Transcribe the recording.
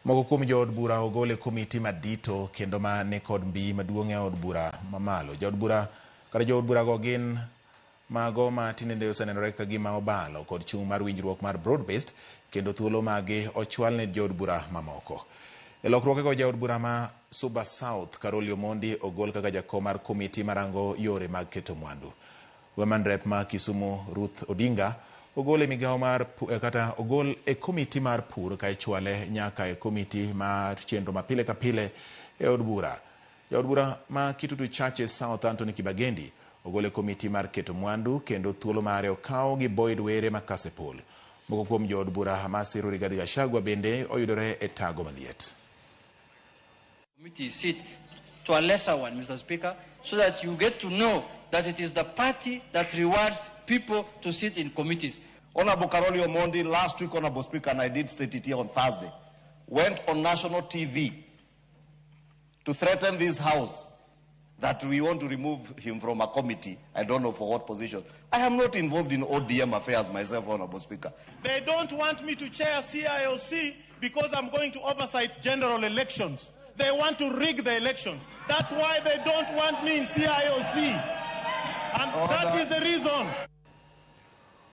Moko kuom jood bura ogol e komiti madito kendo ma ne kod mbii maduong' e od bura mamalo. Jood bura go gin mago ma tinende osenenore ka gima obalo kod chung' mar winjruok mar broad-based kendo thuolo magi ochwal ne jood bura mamoko. E lokruokego, jaod bura ma Suba South Karoli Omondi ogol kaka jakom mar komiti marango yore mag keto mwandu. Women Rep ma Kisumu Ruth Odinga ogol e komiti mar pur ka ichwale nyaka e komiti mar chenro ma pile ka pile e od bura. Jaod bura ma Kitutu Churches South Anthony Kibagendi ogol e komiti mar keto mwandu kendo thuolo mare okaw gi Boyd Were ma Kasepol. Moko kuom jood bura ma siro Rigathi Gachagua bende oyudore e tago maliet. Committee sit to a lesser one, Mr. Speaker, so that you get to know that it is the party that rewards people to sit in committees. Honorable Karoli Omondi, last week, Honorable Speaker, and I did state it here on Thursday, went on national TV to threaten this House that we want to remove him from a committee. I don't know for what position. I am not involved in ODM affairs myself, Honorable Speaker. They don't want me to chair CIOC because I'm going to oversight general elections. They want to rig the elections. That's why they don't want me in CIOC. And that is the reason.